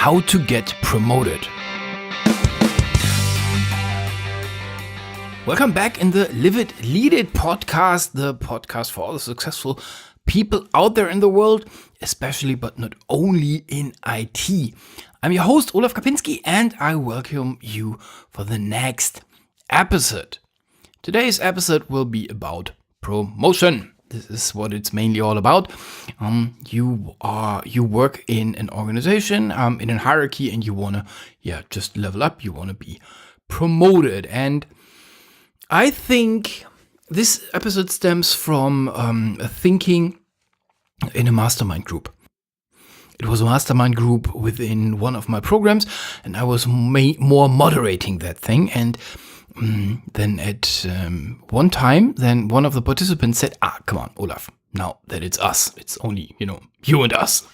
how to get promoted. Welcome back in the Live It, Lead It podcast, the podcast for all the successful people out there in the world, especially but not only in IT. I'm your host, Olaf Kapinski, and I welcome you for the next episode. Today's episode will be about promotion. This is what it's mainly all about. You work in an organization, in a hierarchy, and you wanna, just level up. You wanna be promoted, and I think this episode stems from thinking in a mastermind group. It was a mastermind group within one of my programs, and I was more moderating that thing. And then at one time, one of the participants said, come on, Olaf, now that it's us, it's only, you and us.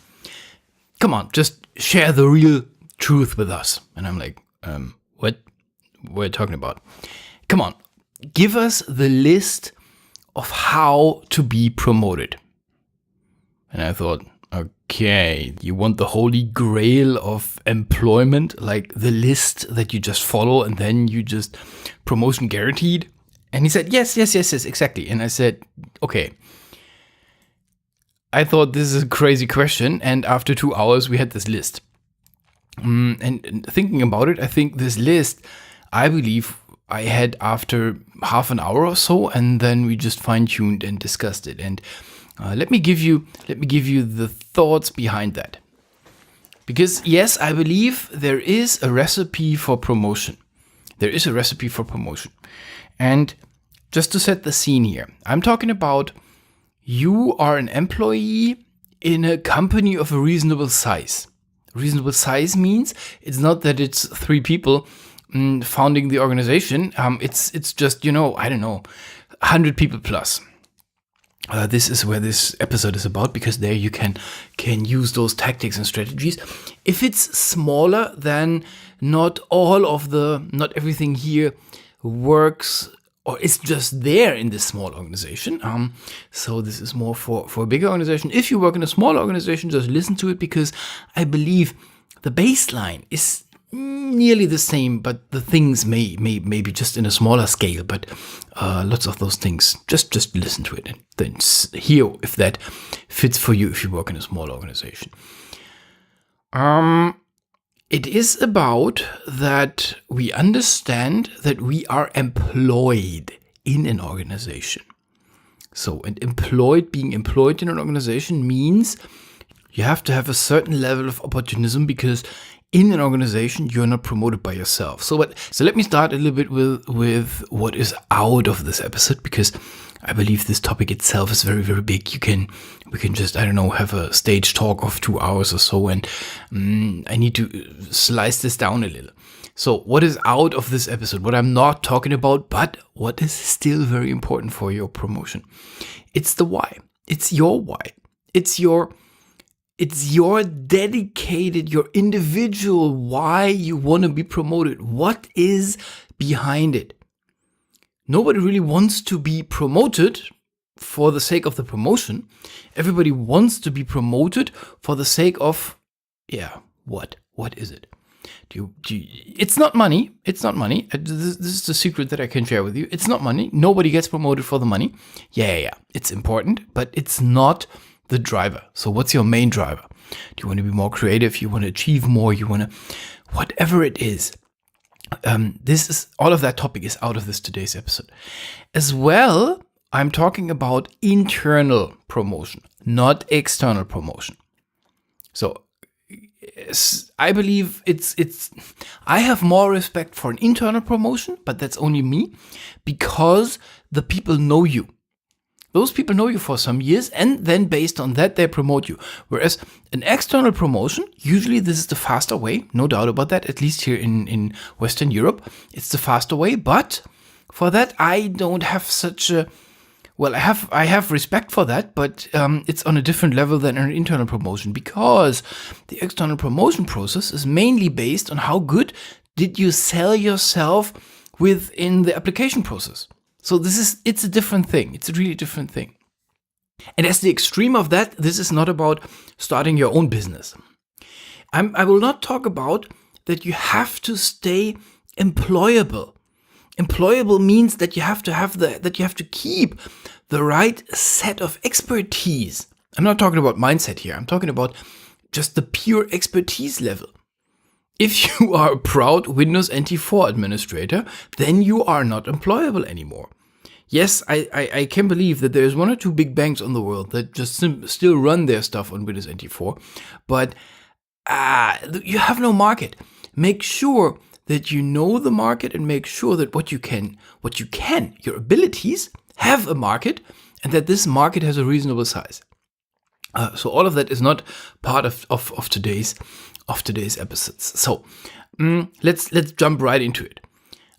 Come on, just share the real truth with us. And I'm like, what are you talking about? Come on, give us the list of how to be promoted. And I thought, okay, you want the holy grail of employment, like the list that you just follow and then you just promotion guaranteed? And he said, yes, exactly. And I said, okay. I thought this is a crazy question. And after 2 hours, we had this list. And thinking about it, I think this list, I believe I had after half an hour or so, and then we just fine-tuned and discussed it. And let me give you the thoughts behind that. Because yes, I believe there is a recipe for promotion. And just to set the scene here, I'm talking about you are an employee in a company of a reasonable size. Reasonable size means it's not that it's 3 people founding the organization. It's just, 100 people plus. This is where this episode is about, because there you can use those tactics and strategies. If it's smaller, then not everything here works, or it's just there in this small organization. So this is more for a bigger organization. If you work in a small organization, just listen to it, because I believe the baseline is nearly the same, but the things may be just in a smaller scale, but lots of those things, just listen to it and then hear if that fits for you if you work in a small organization. It is about that we understand that we are employed in an organization. So, and being employed in an organization means you have to have a certain level of opportunism, because in an organization, you're not promoted by yourself. So let me start a little bit with what is out of this episode, because I believe this topic itself is very, very big. We can just, have a stage talk of 2 hours or so, and I need to slice this down a little. So what is out of this episode? What I'm not talking about, but what is still very important for your promotion? It's the why. It's your why. It's your dedicated, your individual why you want to be promoted. What is behind it? Nobody really wants to be promoted for the sake of the promotion. Everybody wants to be promoted for the sake of, what? What is it? It's not money. It's not money. This is the secret that I can share with you. It's not money. Nobody gets promoted for the money. Yeah. It's important, but it's not the driver. So what's your main driver? Do you want to be more creative? You want to achieve more? You want to, whatever it is. All of that topic is out of this today's episode. As well, I'm talking about internal promotion, not external promotion. So I believe I have more respect for an internal promotion, but that's only me, because the people know you. Those people know you for some years, and then based on that, they promote you. Whereas an external promotion, usually this is the faster way, no doubt about that, at least here in Western Europe, it's the faster way. But for that, I don't have such a, I have respect for that, but it's on a different level than an internal promotion, because the external promotion process is mainly based on how good did you sell yourself within the application process. So it's a different thing. It's a really different thing. And as the extreme of that, this is not about starting your own business. I will not talk about that you have to stay employable. Employable means that you have to keep the right set of expertise. I'm not talking about mindset here. I'm talking about just the pure expertise level. If you are a proud Windows NT 4 administrator, then you are not employable anymore. Yes, I can believe that there's one or two big banks on the world that just still run their stuff on Windows NT 4, but you have no market. Make sure that you know the market and make sure that what you can, your abilities have a market and that this market has a reasonable size. So all of that is not part of today's episodes. So let's jump right into it.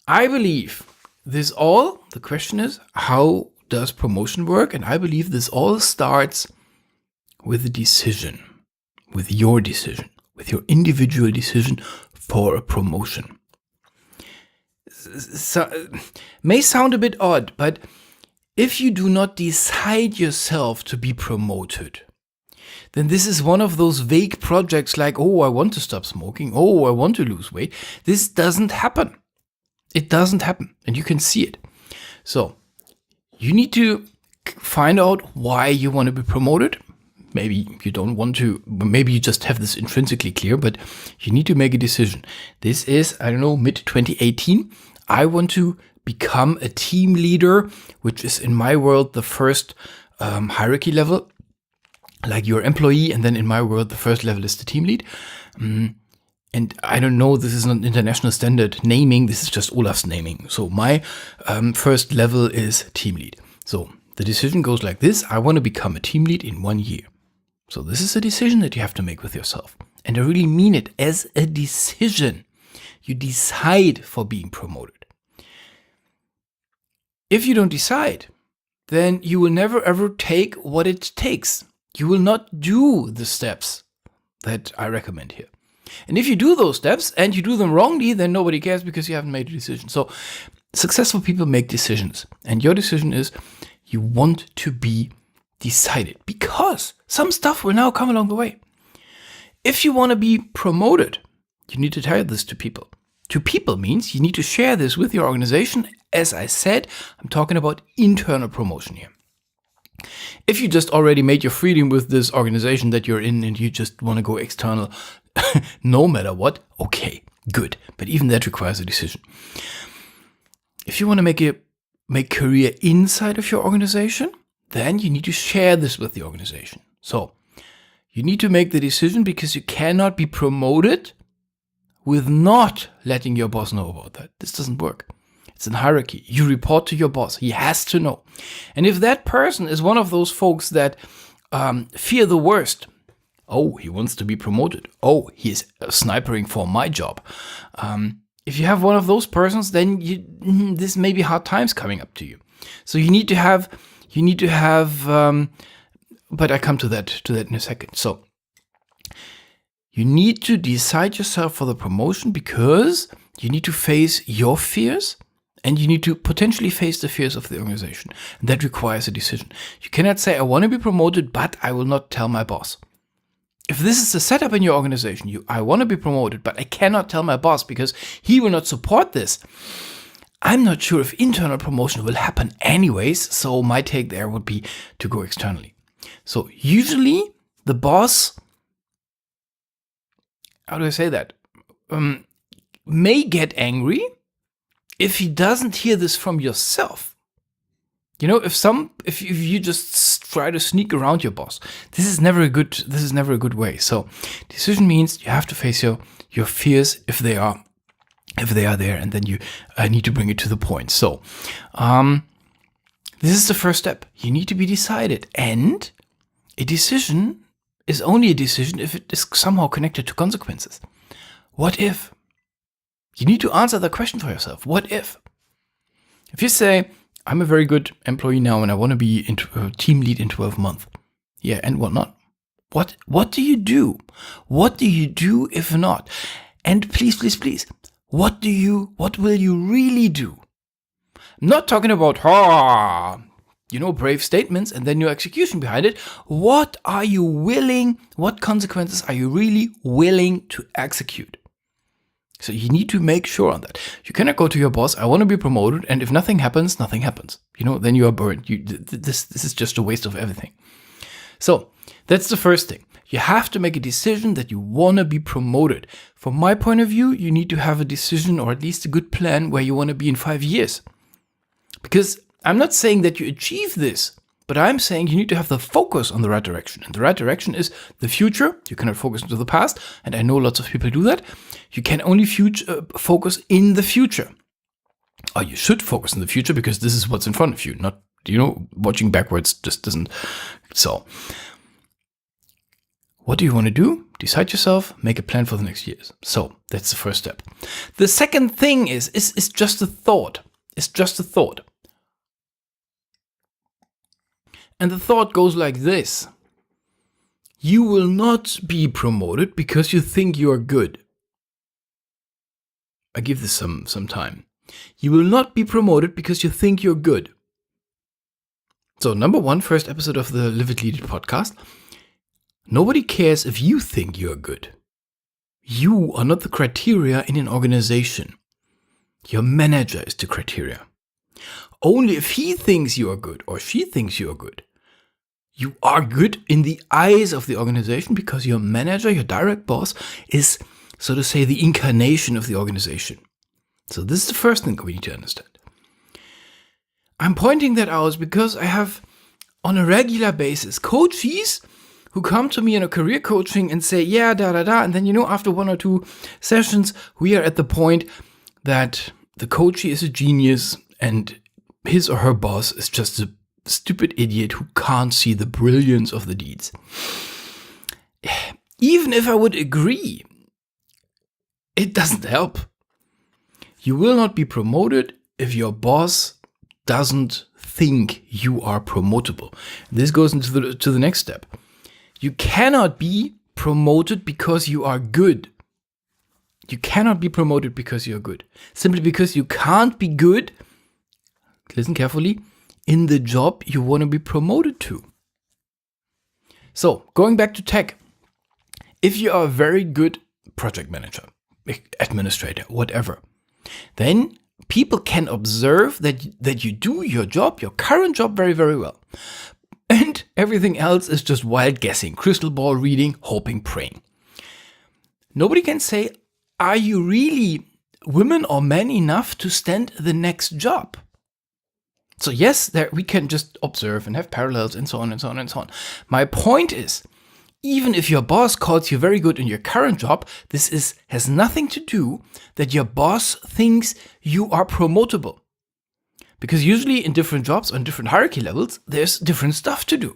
I believe the question is, how does promotion work? And I believe this all starts with a decision, with your individual decision for a promotion. So, may sound a bit odd, but if you do not decide yourself to be promoted, then this is one of those vague projects like, oh, I want to stop smoking. Oh, I want to lose weight. This doesn't happen. It doesn't happen. And you can see it. So you need to find out why you want to be promoted. Maybe you don't want to, maybe you just have this intrinsically clear, but you need to make a decision. This is, mid 2018. I want to become a team leader, which is in my world the first hierarchy level, like your employee. And then in my world, the first level is the team lead. And I don't know, this is not international standard naming. This is just Olaf's naming. So my first level is team lead. So the decision goes like this. I want to become a team lead in 1 year. So this is a decision that you have to make with yourself. And I really mean it as a decision. You decide for being promoted. If you don't decide, then you will never ever take what it takes. You will not do the steps that I recommend here. And if you do those steps and you do them wrongly, then nobody cares because you haven't made a decision. So successful people make decisions. And your decision is you want to be decided because some stuff will now come along the way. If you want to be promoted, you need to tell this to people. To people means you need to share this with your organization. As I said, I'm talking about internal promotion here. If you just already made your freedom with this organization that you're in and you just want to go external, no matter what, okay, good. But even that requires a decision. If you want to make career inside of your organization, then you need to share this with the organization. So you need to make the decision because you cannot be promoted with not letting your boss know about that. This doesn't work. It's in hierarchy. You report to your boss. He has to know. And if that person is one of those folks that fear the worst, oh, he wants to be promoted. Oh, he is snipering for my job. If you have one of those persons, then this may be hard times coming up to you. So you need to have, but I come to that in a second. So you need to decide yourself for the promotion because you need to face your fears and you need to potentially face the fears of the organization. And that requires a decision. You cannot say, I want to be promoted, but I will not tell my boss. If this is the setup in your organization, I want to be promoted, but I cannot tell my boss because he will not support this. I'm not sure if internal promotion will happen anyways, so my take there would be to go externally. So usually the boss, how do I say that, may get angry if he doesn't hear this from yourself. You know, if you just try to sneak around your boss, this is never a good way. So decision means you have to face your fears if they are there, and then you need to bring it to the point. So this is the first step. You need to be decided, and a decision is only a decision if it is somehow connected to consequences. What if? You need to answer the question for yourself. What if? If you say, I'm a very good employee now and I want to be a team lead in 12 months. Yeah, and what not? What do you do? What do you do if not? And please, what will you really do? I'm not talking about brave statements and then your execution behind it. What consequences are you really willing to execute? So you need to make sure on that. You cannot go to your boss, I want to be promoted, and if nothing happens, nothing happens. Then you are burned. This is just a waste of everything. So that's the first thing. You have to make a decision that you want to be promoted. From my point of view, you need to have a decision or at least a good plan where you want to be in 5 years. Because I'm not saying that you achieve this, but I'm saying you need to have the focus on the right direction. And the right direction is the future. You cannot focus into the past. And I know lots of people do that. You can only focus in the future. Or you should focus in the future because this is what's in front of you. Not, watching backwards just doesn't. So, what do you want to do? Decide yourself, make a plan for the next years. So, that's the first step. The second thing is just a thought. It's just a thought. And the thought goes like this. You will not be promoted because you think you are good. I give this some time. You will not be promoted because you think you're good. So, number one, first episode of the Live It Lead It podcast. Nobody cares if you think you're good. You are not the criteria in an organization. Your manager is the criteria. Only if he thinks you are good or she thinks you are good, you are good in the eyes of the organization because your manager, your direct boss, is, so to say, the incarnation of the organization. So this is the first thing we need to understand. I'm pointing that out because I have, on a regular basis, coaches who come to me in a career coaching and say, yeah, and then, after 1 or 2 sessions, we are at the point that the coachee is a genius and his or her boss is just a stupid idiot who can't see the brilliance of the deeds. Even if I would agree, it doesn't help. You will not be promoted if your boss doesn't think you are promotable. This goes into the next step. You cannot be promoted because you are good. You cannot be promoted because you're good. Simply because you can't be good, listen carefully, in the job you want to be promoted to. So, going back to tech, if you are a very good project manager, administrator, whatever, then people can observe that you do your job, your current job, very, very well. And everything else is just wild guessing, crystal ball reading, hoping, praying. Nobody can say, are you really women or men enough to stand the next job? So yes, we can just observe and have parallels and so on and so on and so on. My point is, even if your boss calls you very good in your current job, this has nothing to do that your boss thinks you are promotable. Because usually in different jobs on different hierarchy levels, there's different stuff to do.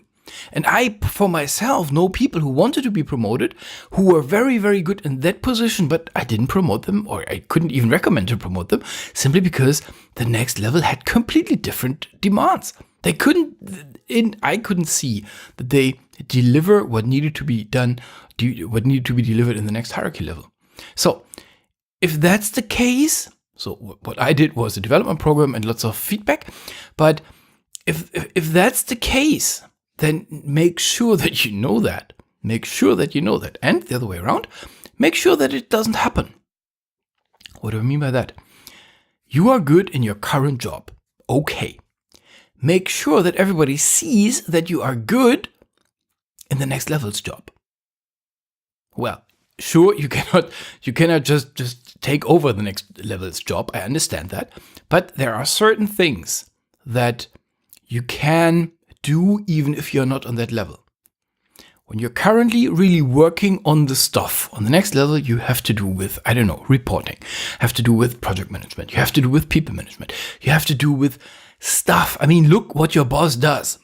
And I, for myself, know people who wanted to be promoted, who were very, very good in that position, but I didn't promote them, or I couldn't even recommend to promote them, simply because the next level had completely different demands. I couldn't see that they deliver what needed to be done, what needed to be delivered in the next hierarchy level. So, if that's the case, so what I did was a development program and lots of feedback, but if that's the case, then make sure that you know that. Make sure that you know that. And the other way around, make sure that it doesn't happen. What do I mean by that? You are good in your current job. Okay. Make sure that everybody sees that you are good in the next level's job. Well, sure, you cannot just take over the next level's job. I understand that. But there are certain things that you can do even if you're not on that level. When you're currently really working on the stuff, on the next level, you have to do with, reporting, have to do with project management, you have to do with people management, you have to do with stuff. Look what your boss does.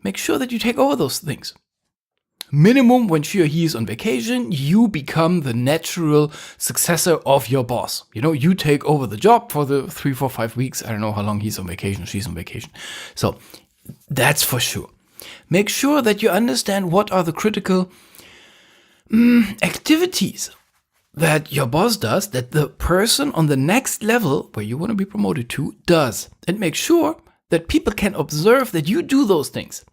Make sure that you take over those things. Minimum, when she or he is on vacation, you become the natural successor of your boss. You take over the job for the 3, 4, 5 weeks. I don't know how long he's on vacation, she's on vacation. So that's for sure. Make sure that you understand what are the critical activities that your boss does, that the person on the next level where you want to be promoted to does. And make sure that people can observe that you do those things.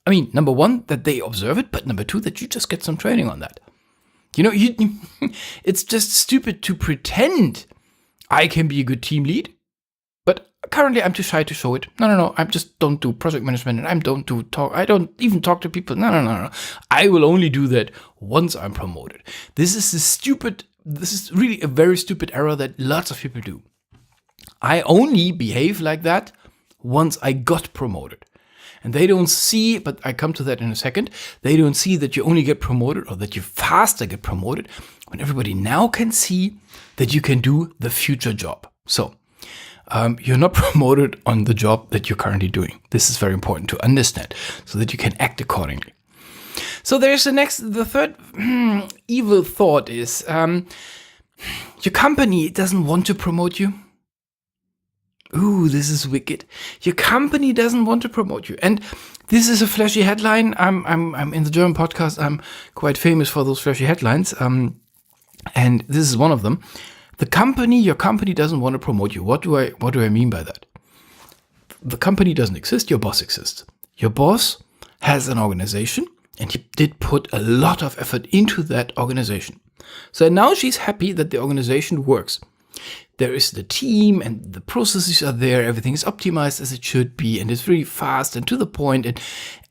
I mean, number one, that they observe it, but number two, that you just get some training on that. It's just stupid to pretend I can be a good team lead, but currently I'm too shy to show it. No, I just don't do project management, and I don't even talk to people. No. I will only do that once I'm promoted. This is really a very stupid error that lots of people do. I only behave like that once I got promoted. And they don't see, but I come to that in a second, they don't see that you only get promoted or that you faster get promoted when everybody now can see that you can do the future job. So you're not promoted on the job that you're currently doing. This is very important to understand so that you can act accordingly. So there's the third evil thought is your company doesn't want to promote you. Ooh, this is wicked. Your company doesn't want to promote you. And this is a flashy headline. I'm in the German podcast. I'm quite famous for those flashy headlines. And this is one of them. Your company doesn't want to promote you. What do I mean by that? The company doesn't exist. Your boss exists. Your boss has an organization, and he did put a lot of effort into that organization. So now she's happy that the organization works. There is the team and the processes are there. Everything is optimized as it should be, and it's really fast and to the point, and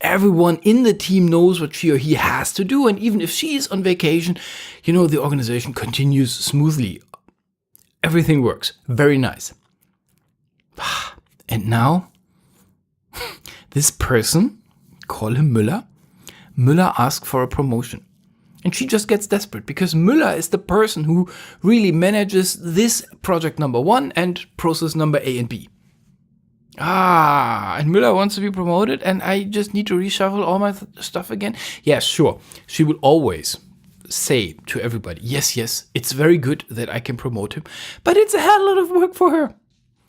everyone in the team knows what she or he has to do. And even if she is on vacation, the organization continues smoothly. Everything works. Very nice. And now, this person, call him Müller asks for a promotion. And she just gets desperate because Müller is the person who really manages this project number 1 and process number A and B. And Müller wants to be promoted and I just need to reshuffle all my stuff again? Yeah, sure. She will always say to everybody, yes, it's very good that I can promote him, but it's a hell lot of work for her.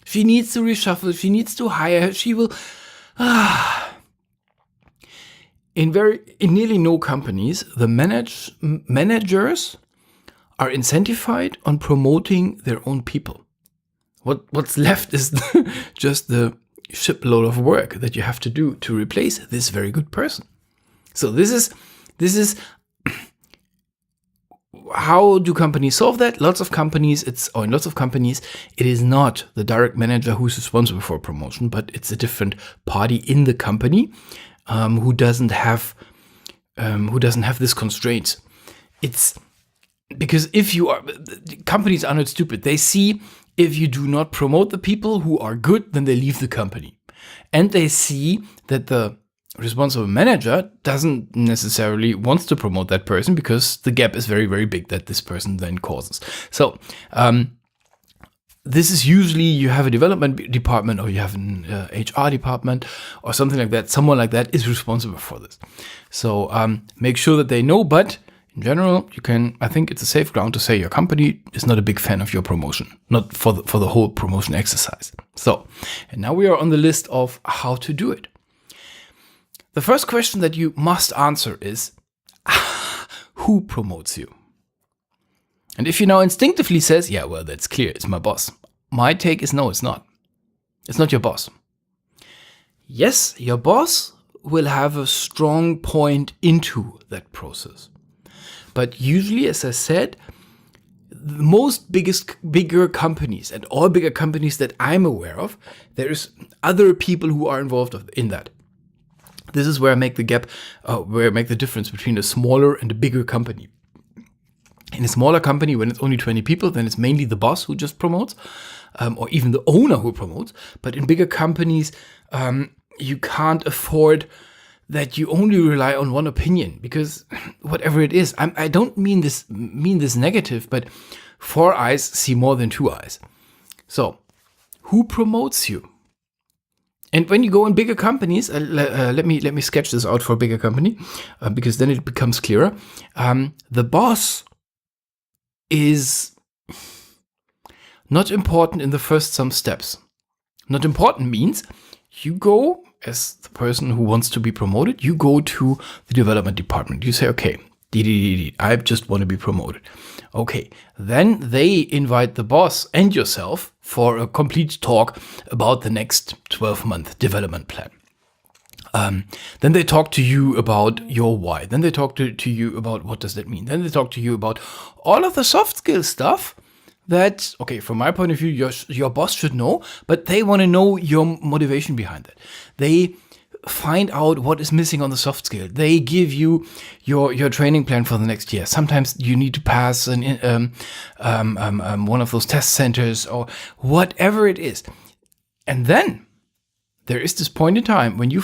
She needs to reshuffle, she needs to hire her, she will... In nearly no companies, the managers are incentivized on promoting their own people. What's left is just the shipload of work that you have to do to replace this very good person. So this is how do companies solve that? In lots of companies, it is not the direct manager who's responsible for promotion, but it's a different party in the company. Who doesn't have this constraints. It's because companies are not stupid. They see if you do not promote the people who are good, then they leave the company. And they see that the responsible manager doesn't necessarily want to promote that person because the gap is very, very big that this person then causes. So, this is usually you have a development department or you have an HR department or something like that. Someone like that is responsible for this. So make sure that they know. But in general, I think it's a safe ground to say your company is not a big fan of your promotion, not for the whole promotion exercise. So, and now we are on the list of how to do it. The first question that you must answer is, who promotes you? And if you now instinctively says, yeah, well, that's clear, it's my boss. My take is no, it's not. It's not your boss. Yes, your boss will have a strong point into that process. But usually, as I said, the bigger companies and all bigger companies that I'm aware of, there's other people who are involved in that. This is where I make the gap, where I make the difference between a smaller and a bigger company. In a smaller company, when it's only 20 people, then it's mainly the boss who just promotes, or even the owner who promotes. But in bigger companies, you can't afford that you only rely on one opinion, because whatever it is, I don't mean this negative, but 4 eyes see more than 2 eyes. So, who promotes you? And when you go in bigger companies, let me sketch this out for a bigger company, because then it becomes clearer. The boss is not important in the first some steps. Not important means you go, as the person who wants to be promoted, you go to the development department. You say, okay, I just want to be promoted. Okay, then they invite the boss and yourself for a complete talk about the next 12-month development plan. Then they talk to you about your why. Then they talk to you about what does that mean. Then they talk to you about all of the soft skill stuff that, okay, from my point of view, your boss should know, but they want to know your motivation behind it. They find out what is missing on the soft skill. They give you your training plan for the next year. Sometimes you need to pass one of those test centers or whatever it is. And then there is this point in time when you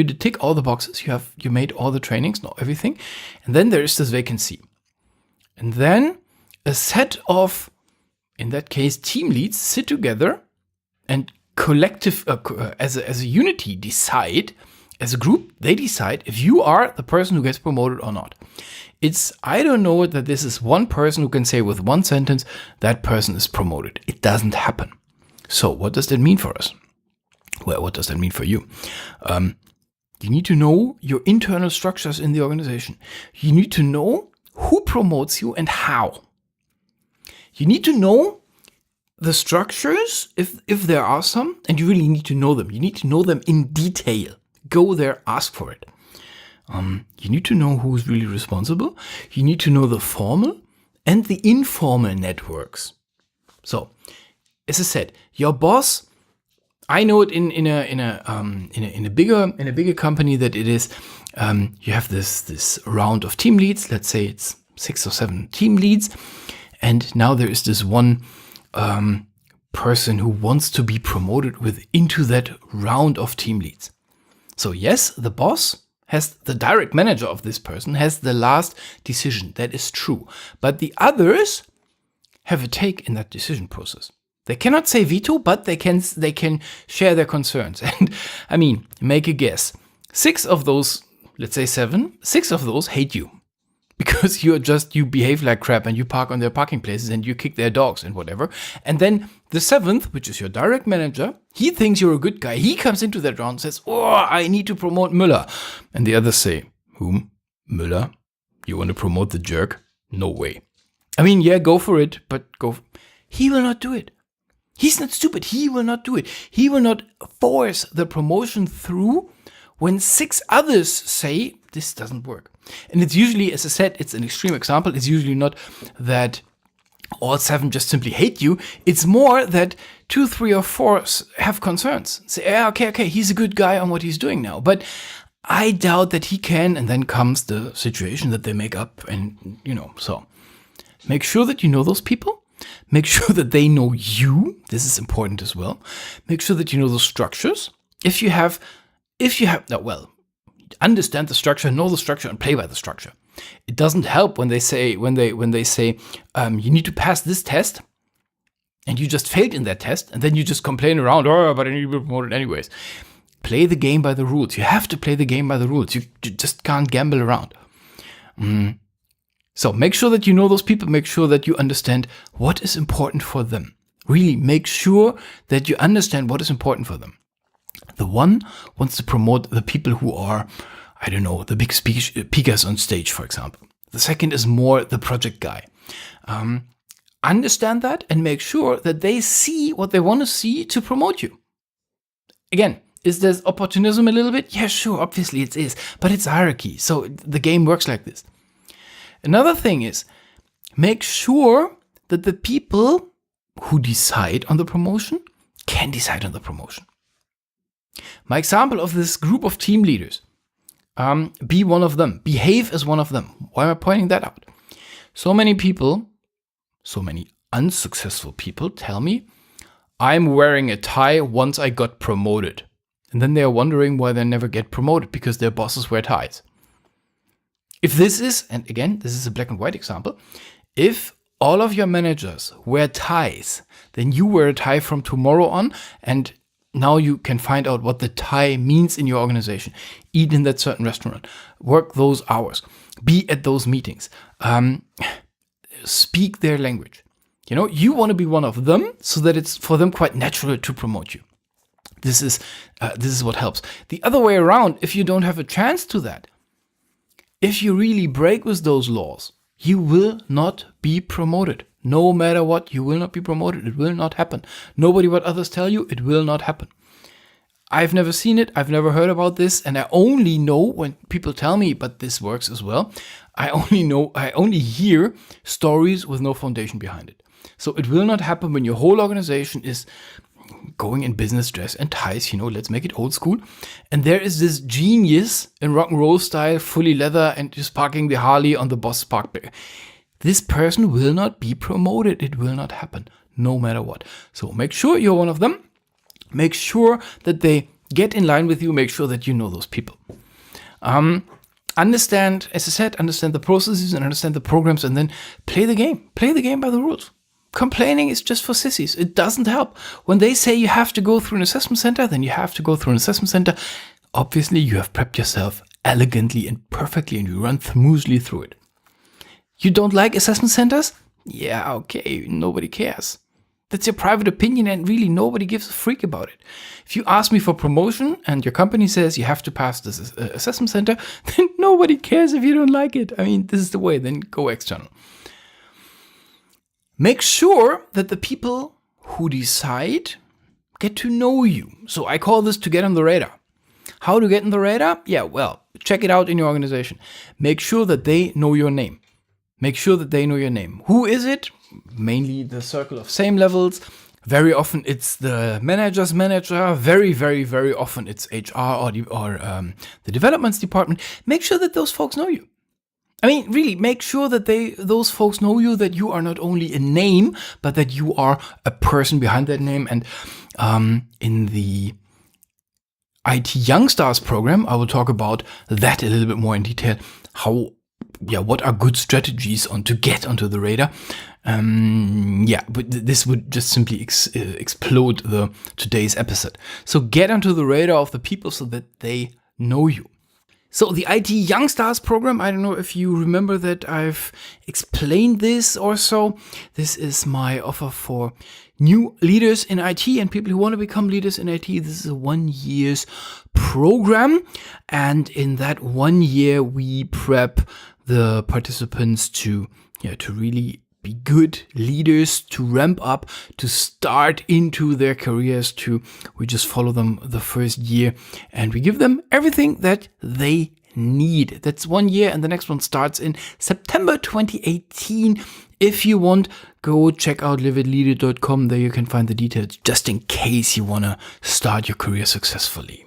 tick all the boxes, you made all the trainings, not everything, and then there is this vacancy. And then a set of, in that case, team leads sit together and collective, as a unity, decide, as a group, they decide if you are the person who gets promoted or not. I don't know that this is one person who can say with one sentence, that person is promoted. It doesn't happen. So what does that mean for us? Well, what does that mean for you? You need to know your internal structures in the organization. You need to know who promotes you and how. You need to know the structures, if there are some, and you really need to know them. You need to know them in detail. Go there, ask for it. You need to know who's really responsible. You need to know the formal and the informal networks. So, as I said, your boss, I know it in a bigger company that it is. You have this round of team leads. Let's say it's 6 or 7 team leads, and now there is this one person who wants to be promoted into that round of team leads. So yes, the boss the direct manager of this person has the last decision. That is true, but the others have a take in that decision process. They cannot say veto, but they can share their concerns. And I mean, make a guess. 6 of those, let's say 7, 6 of those hate you because you behave like crap and you park on their parking places and you kick their dogs and whatever. And then the 7th, which is your direct manager, he thinks you're a good guy. He comes into that round and says, "Oh, I need to promote Müller." And the others say, "Whom? Müller? You want to promote the jerk? No way." I mean, yeah, go for it, but he will not do it. He's not stupid. He will not do it. He will not force the promotion through when 6 others say this doesn't work. And it's usually, as I said, it's an extreme example. It's usually not that all 7 just simply hate you. It's more that 2, 3, or 4 have concerns. Say, yeah, okay, he's a good guy on what he's doing now, but I doubt that he can. And then comes the situation that they make up, and so make sure that you know those people. Make sure that they know you. This is important as well. Make sure that you know the structures. Understand the structure, know the structure, and play by the structure. It doesn't help when they say you need to pass this test, and you just failed in that test, and then you just complain around. Oh, but I need to be promoted anyways. Play the game by the rules. You have to play the game by the rules. You just can't gamble around. So make sure that you know those people. Make sure that you understand what is important for them. Really make sure that you understand what is important for them. The one wants to promote the people who are, I don't know, the big speakers on stage, for example. The second is more the project guy. Understand that and make sure that they see what they want to see to promote you. Again, is there opportunism a little bit? Yeah, sure, obviously it is, but it's hierarchy. So the game works like this. Another thing is, make sure that the people who decide on the promotion can decide on the promotion. My example of this group of team leaders, be one of them. Behave as one of them. Why am I pointing that out? So many unsuccessful people tell me, I'm wearing a tie once I got promoted. And then they're wondering why they never get promoted because their bosses wear ties. If this is, and again, this is a black and white example, if all of your managers wear ties, then you wear a tie from tomorrow on, and now you can find out what the tie means in your organization. Eat in that certain restaurant. Work those hours. Be at those meetings. Speak their language. You want to be one of them so that it's for them quite natural to promote you. This is what helps. The other way around, if you don't have a chance to that, if you really break with those laws, you will not be promoted. No matter what, you will not be promoted. It will not happen. Nobody what others tell you, it will not happen. I've never seen it. I've never heard about this. And I only know when people tell me, but this works as well. I only hear stories with no foundation behind it. So it will not happen when your whole organization is going in business dress and ties, let's make it old school. And there is this genius in rock and roll style, fully leather and just parking the Harley on the Boss Park. This person will not be promoted. It will not happen, no matter what. So make sure you're one of them. Make sure that they get in line with you. Make sure that you know those people. Understand, as I said, understand the processes and understand the programs, and then play the game. Play the game by the rules. Complaining is just for sissies. It doesn't help. When they say you have to go through an assessment center, then you have to go through an assessment center. Obviously, you have prepped yourself elegantly and perfectly, and you run smoothly through it. You don't like assessment centers? Yeah, okay, nobody cares. That's your private opinion, and really nobody gives a freak about it. If you ask me for promotion and your company says you have to pass this assessment center, then nobody cares if you don't like it. I mean, this is the way, then go external. Make sure that the people who decide get to know you. So I call this to get on the radar. How to get on the radar? Yeah, well, check it out in your organization. Make sure that they know your name. Make sure that they know your name. Who is it? Mainly the circle of same levels. Very often it's the manager's manager. Very, very, very often it's HR or the developments department. Make sure that those folks know you. I mean, really, make sure that those folks know you, that you are not only a name, but that you are a person behind that name. And in the IT Young Stars program, I will talk about that a little bit more in detail. What are good strategies to get onto the radar? But this would just simply explode today's episode. So get onto the radar of the people so that they know you. So the IT Young Stars program, I don't know if you remember that I've explained this or so. This is my offer for new leaders in IT and people who want to become leaders in IT. This is a 1 year's program. And in that 1 year, we prep the participants to really be good leaders, to ramp up, to start into their careers. We just follow them the first year and we give them everything that they need. That's 1 year, and the next one starts in September 2018. If you want, go check out liveitleader.com. There you can find the details just in case you want to start your career successfully.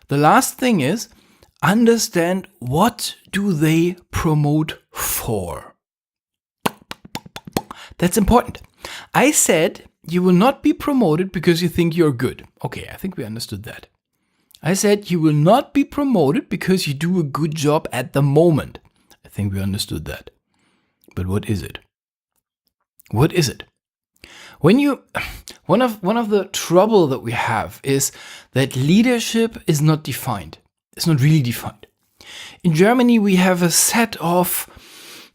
The last thing is, understand what do they promote for. That's important. I said you will not be promoted because you think you're good. Okay, I think we understood that. I said you will not be promoted because you do a good job at the moment. I think we understood that. But what is it? What is it? One of the trouble that we have is that leadership is not defined. It's not really defined. In Germany, we have a set of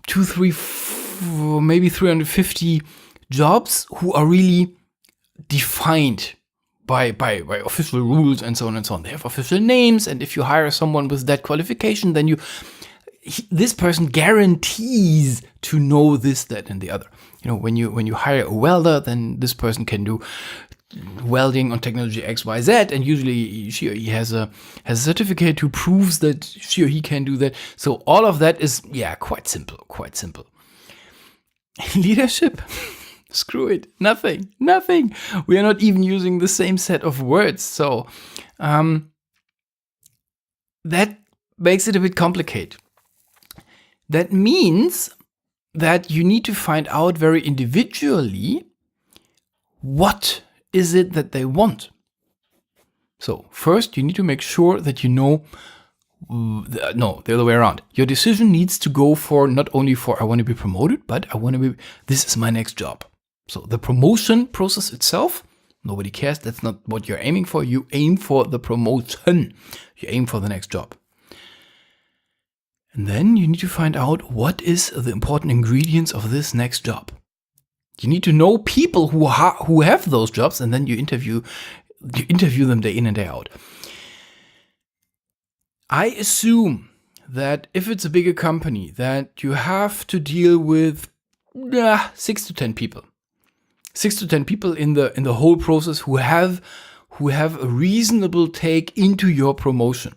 350 jobs who are really defined by official rules and so on and so on. They have official names, and if you hire someone with that qualification, then this person guarantees to know this, that, and the other. When you hire a welder, then this person can do welding on technology XYZ, and usually she or he has a certificate who proves that she or he can do that. So all of that is quite simple. Leadership, screw it, nothing. We are not even using the same set of words, so that makes it a bit complicated. That means that you need to find out very individually what is it that they want. So first, you need to make sure that you know, the other way around. Your decision needs to go for not only for I want to be promoted, but this is my next job. So the promotion process itself, nobody cares. That's not what you're aiming for. You aim for the promotion. You aim for the next job. And then you need to find out what is the important ingredients of this next job. You need to know people who have those jobs, and then you interview them day in and day out. I assume that if it's a bigger company, that you have to deal with 6 to 10 people. 6 to 10 people in the whole process who have a reasonable take into your promotion.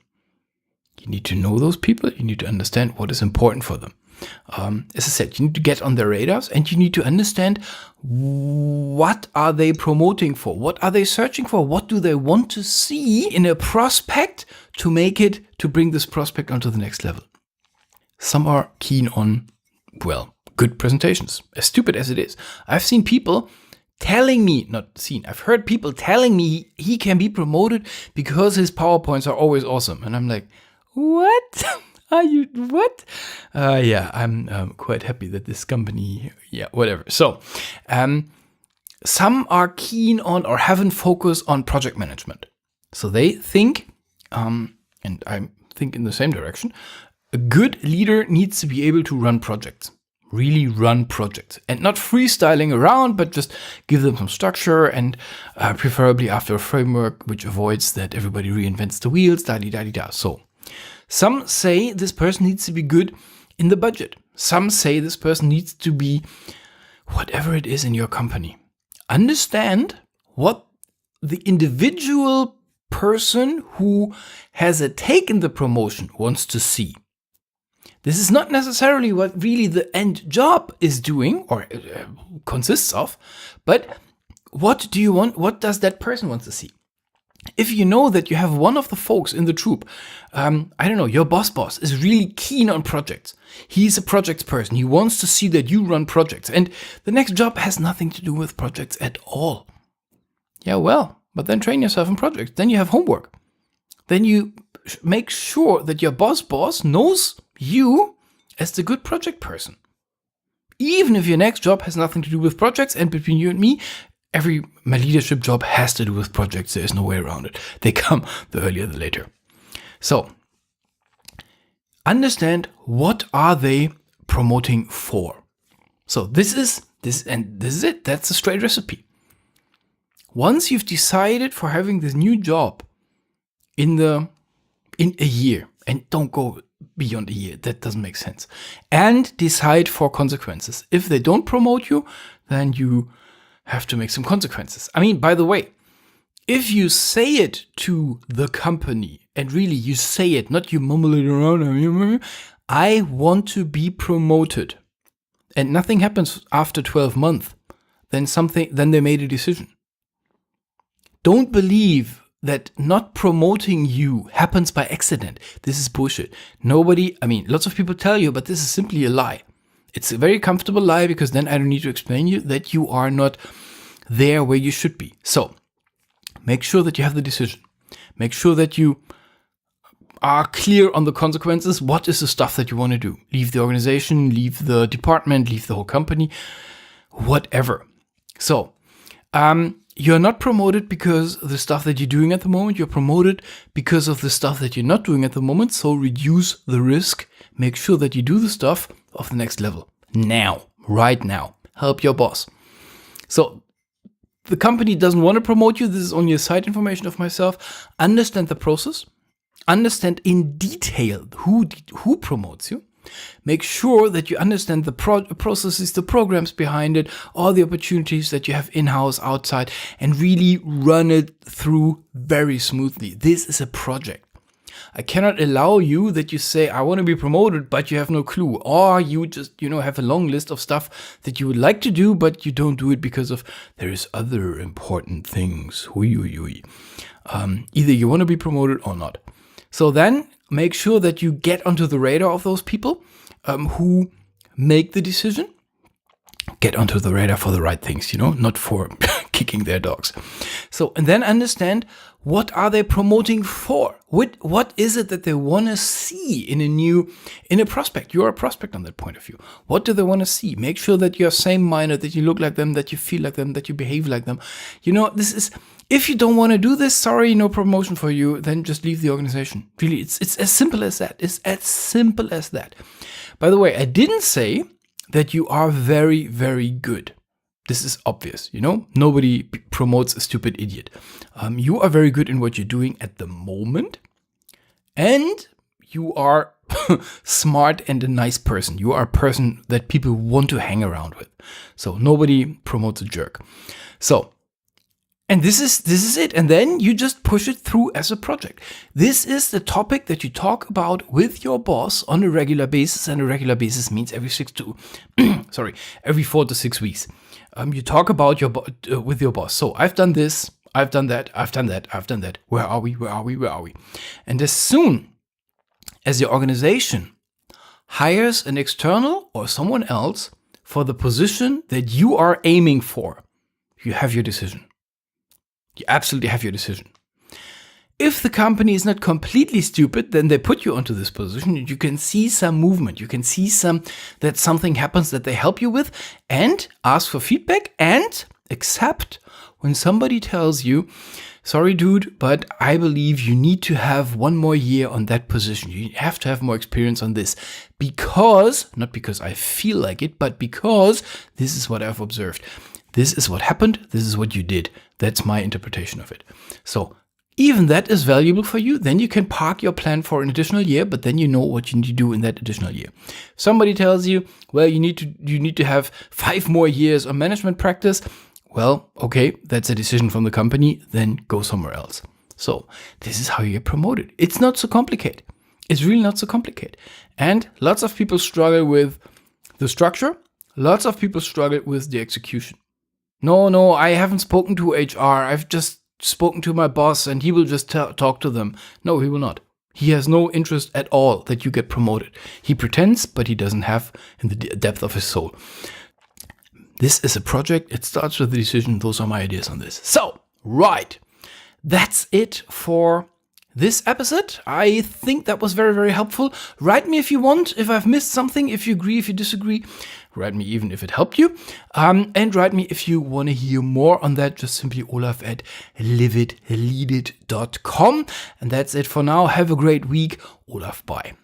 You need to know those people. You need to understand what is important for them. As I said, you need to get on their radars, and you need to understand what are they promoting for? What are they searching for? What do they want to see in a prospect to bring this prospect onto the next level? Some are keen on, good presentations, as stupid as it is. I've heard people telling me he can be promoted because his PowerPoints are always awesome. And I'm like, what? What? I'm quite happy that this company, whatever. So, some are keen on or haven't focused on project management. So they think, and I think in the same direction, a good leader needs to be able to run projects. Really run projects and not freestyling around, but just give them some structure and preferably after a framework which avoids that everybody reinvents the wheels, da-di-da-di-da. So some say this person needs to be good in the budget. Some say this person needs to be whatever it is in your company. Understand what the individual person who has a take in the promotion wants to see. This is not necessarily what really the end job is doing or consists of, but what do you want? What does that person want to see? If you know that you have one of the folks in the troop, your boss is really keen on projects. He's a projects person. He wants to see that you run projects, and the next job has nothing to do with projects at all. But then train yourself in projects. Then you have homework. Then you make sure that your boss knows you as the good project person. Even if your next job has nothing to do with projects, and between you and me, my leadership job has to do with projects. There is no way around it. They come the earlier the later. So understand, what are they promoting for? So this is it. That's a straight recipe. Once you've decided for having this new job in a year, and don't go beyond a year, that doesn't make sense, and decide for consequences. If they don't promote you, then you have to make some consequences. I mean, by the way, if you say it to the company, and really you say it, not you mumble it around, I want to be promoted, and nothing happens after 12 months, then they made a decision. Don't believe that not promoting you happens by accident. This is bullshit. Lots of people tell you, but this is simply a lie. It's a very comfortable lie, because then I don't need to explain you that you are not there where you should be. So make sure that you have the decision. Make sure that you are clear on the consequences. What is the stuff that you want to do? Leave the organization, leave the department, leave the whole company, whatever. So, you're not promoted because of the stuff that you're doing at the moment. You're promoted because of the stuff that you're not doing at the moment. So reduce the risk. Make sure that you do the stuff of the next level. Now, right now. Help your boss. So the company doesn't want to promote you. This is only a side information of myself. Understand the process. Understand in detail who promotes you. Make sure that you understand the processes, the programs behind it, all the opportunities that you have in-house, outside, and really run it through very smoothly. This is a project. I cannot allow you that you say, I want to be promoted, but you have no clue. Or you just, have a long list of stuff that you would like to do, but you don't do it because of there is other important things. Either you want to be promoted or not. So then make sure that you get onto the radar of those people who make the decision. Get onto the radar for the right things, not for kicking their dogs. So, and then understand, what are they promoting for? What is it that they want to see in a prospect? You're a prospect on that point of view. What do they want to see? Make sure that you're same-minded, that you look like them, that you feel like them, that you behave like them. If you don't want to do this, sorry, no promotion for you, then just leave the organization. Really, it's as simple as that. It's as simple as that. By the way, I didn't say that you are very, very good. This is obvious, Nobody promotes a stupid idiot. You are very good in what you're doing at the moment, and you are smart and a nice person. You are a person that people want to hang around with. So nobody promotes a jerk. So, and this is it. And then you just push it through as a project. This is the topic that you talk about with your boss on a regular basis. And a regular basis means every 4 to 6 weeks. You talk about with your boss. So I've done this, I've done that, I've done that, I've done that. Where are we? Where are we? Where are we? And as soon as your organization hires an external or someone else for the position that you are aiming for, you have your decision. You absolutely have your decision. If the company is not completely stupid, then they put you onto this position. You can see some movement. You can see that something happens that they help you with, and ask for feedback and accept when somebody tells you, sorry, dude, but I believe you need to have 1 more year on that position. You have to have more experience on this because, not because I feel like it, but because this is what I've observed. This is what happened. This is what you did. That's my interpretation of it. So even that is valuable for you. Then you can park your plan for an additional year, but then you know what you need to do in that additional year. Somebody tells you, well, you need to have 5 more years of management practice. Well, okay, that's a decision from the company. Then go somewhere else. So this is how you get promoted. It's not so complicated. It's really not so complicated. And lots of people struggle with the structure. Lots of people struggle with the execution. No, I haven't spoken to HR. I've just spoken to my boss and he will just talk to them. No, he will not. He has no interest at all that you get promoted. He pretends, but he doesn't have in the depth of his soul. This is a project. It starts with the decision. Those are my ideas on this. So, right. That's it for this episode. I think that was very, very helpful. Write me if you want, if I've missed something, if you agree, if you disagree. Write me even if it helped you. And write me if you want to hear more on that. Just simply olaf@liveitleadit.com. And that's it for now. Have a great week. Olaf, bye.